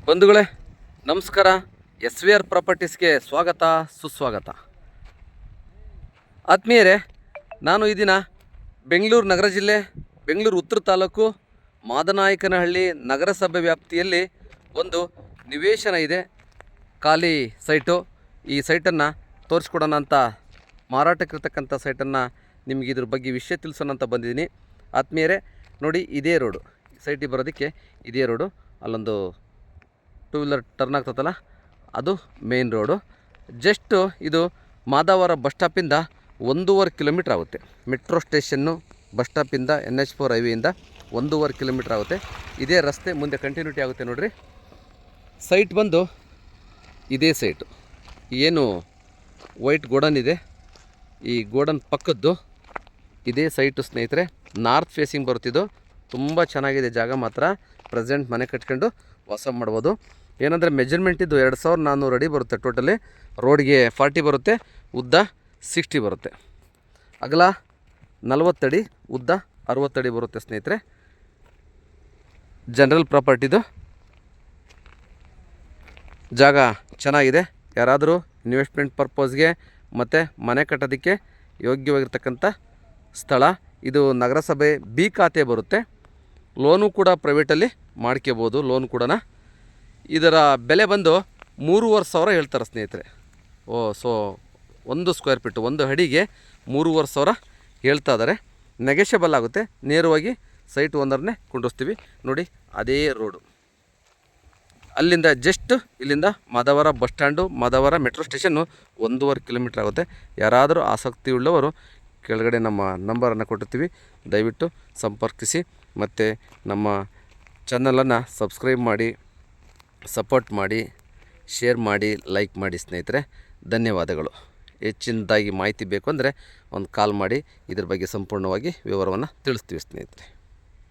ಬಂಧುಗಳೇ ನಮಸ್ಕಾರ. SVR ಪ್ರಾಪರ್ಟೀಸ್ಗೆ ಸ್ವಾಗತ ಸುಸ್ವಾಗತ. ಆತ್ಮೀಯರೇ, ನಾನು ಈ ದಿನ ಬೆಂಗಳೂರು ನಗರ ಜಿಲ್ಲೆ ಬೆಂಗಳೂರು ಉತ್ತರ ತಾಲೂಕು ಮಾದನಾಯಕನಹಳ್ಳಿ ನಗರಸಭೆ ವ್ಯಾಪ್ತಿಯಲ್ಲಿ ಒಂದು ನಿವೇಶನ ಇದೆ, ಖಾಲಿ ಸೈಟು. ಈ ಸೈಟನ್ನು ತೋರಿಸ್ಕೊಡೋಣ ಅಂತ, ಮಾರಾಟಕ್ಕಿರ್ತಕ್ಕಂಥ ಸೈಟನ್ನು ನಿಮಗೆ ಇದ್ರ ಬಗ್ಗೆ ವಿಷಯ ತಿಳಿಸೋಣ ಅಂತ ಬಂದಿದ್ದೀನಿ. ಆತ್ಮೀಯರೇ ನೋಡಿ, ಇದೇ ರೋಡು, ಸೈಟಿಗೆ ಬರೋದಕ್ಕೆ ಇದೇ ರೋಡು. ಅಲ್ಲೊಂದು 2 ವೀಲರ್ ಟರ್ನ್ ಆಗ್ತದಲ್ಲ, ಅದು ಮೇನ್ ರೋಡು. ಜಸ್ಟು ಇದು ಮಾದಾವರ ಬಸ್ ಸ್ಟಾಪಿಂದ 1.5 ಕಿಲೋಮೀಟ್ರ್ ಆಗುತ್ತೆ. ಮೆಟ್ರೋ ಸ್ಟೇಷನ್ನು ಬಸ್ ಸ್ಟಾಪಿಂದ NH4 ಹೈವೇಯಿಂದ 1.5 ಕಿಲೋಮೀಟ್ರ್ ಆಗುತ್ತೆ. ಇದೇ ರಸ್ತೆ ಮುಂದೆ ಕಂಟಿನ್ಯೂಟಿ ಆಗುತ್ತೆ ನೋಡಿರಿ. ಸೈಟ್ ಬಂದು ಇದೇ ಸೈಟು. ಏನು ವೈಟ್ ಗೋಡನ್ ಇದೆ, ಈ ಗೋಡನ್ ಪಕ್ಕದ್ದು ಇದೇ ಸೈಟು ಸ್ನೇಹಿತರೆ. ನಾರ್ತ್ ಫೇಸಿಂಗ್ ಬರುತ್ತಿದ್ದು, ತುಂಬ ಚೆನ್ನಾಗಿದೆ ಜಾಗ ಮಾತ್ರ. ಪ್ರೆಸೆಂಟ್ ಮನೆ ಕಟ್ಕೊಂಡು ವಾಸ ಮಾಡ್ಬೋದು. ಏನಂದರೆ ಮೆಜರ್ಮೆಂಟ್ ಇದು 2400 ಅಡಿ ಬರುತ್ತೆ ಟೋಟಲಿ. ರೋಡ್ಗೆ 40 ಬರುತ್ತೆ, ಉದ್ದ 60 ಬರುತ್ತೆ. ಅಗಲ 40 ಅಡಿ, ಉದ್ದ 60 ಅಡಿ ಬರುತ್ತೆ ಸ್ನೇಹಿತರೆ. ಜನರಲ್ ಪ್ರಾಪರ್ಟಿದು ಜಾಗ ಚೆನ್ನಾಗಿದೆ. ಯಾರಾದರೂ ಇನ್ವೆಸ್ಟ್ಮೆಂಟ್ ಪರ್ಪಸ್ಗೆ ಮತ್ತು ಮನೆ ಕಟ್ಟೋದಕ್ಕೆ ಯೋಗ್ಯವಾಗಿರ್ತಕ್ಕಂಥ ಸ್ಥಳ ಇದು. ನಗರಸಭೆ ಬಿ ಖಾತೆ ಬರುತ್ತೆ. ಲೋನು ಕೂಡ ಪ್ರೈವೇಟಲ್ಲಿ ಮಾಡ್ಕೋಬೋದು, ಲೋನ್ ಕೂಡ. ಇದರ ಬೆಲೆ ಬಂದು 3,500 ಹೇಳ್ತಾರೆ ಸ್ನೇಹಿತರೆ. ಸೊ 1 ಸ್ಕ್ವೇರ್ ಫೀಟು, 1 ಅಡಿಗೆ 3,500 ಹೇಳ್ತಾ ಇದ್ದಾರೆ. ನೆಗೆಷಬಲ್ ಆಗುತ್ತೆ. ನೇರವಾಗಿ ಸೈಟ್ ಓನರ್ನೇ ಕೊಂಡಿಸ್ತೀವಿ. ನೋಡಿ, ಅದೇ ರೋಡು. ಅಲ್ಲಿಂದ ಜಸ್ಟ್ ಇಲ್ಲಿಂದ Madavara bus stand, Madavara metro station 1.5 kilometre ಆಗುತ್ತೆ. ಯಾರಾದರೂ ಆಸಕ್ತಿ ಉಳ್ಳವರು ಕೆಳಗಡೆ ನಮ್ಮ ನಂಬರನ್ನು ಕೊಟ್ಟಿರ್ತೀವಿ, ದಯವಿಟ್ಟು ಸಂಪರ್ಕಿಸಿ. ಮತ್ತು ನಮ್ಮ ಚಾನಲನ್ನು ಸಬ್ಸ್ಕ್ರೈಬ್ ಮಾಡಿ, ಸಪೋರ್ಟ್ ಮಾಡಿ, ಶೇರ್ ಮಾಡಿ, ಲೈಕ್ ಮಾಡಿ ಸ್ನೇಹಿತರೆ. ಧನ್ಯವಾದಗಳು. ಹೆಚ್ಚಿನದಾಗಿ ಮಾಹಿತಿ ಬೇಕು ಅಂದರೆ ಒಂದು ಕಾಲ್ ಮಾಡಿ, ಇದ್ರ ಬಗ್ಗೆ ಸಂಪೂರ್ಣವಾಗಿ ವಿವರವನ್ನು ತಿಳಿಸ್ತೀವಿ ಸ್ನೇಹಿತರೆ.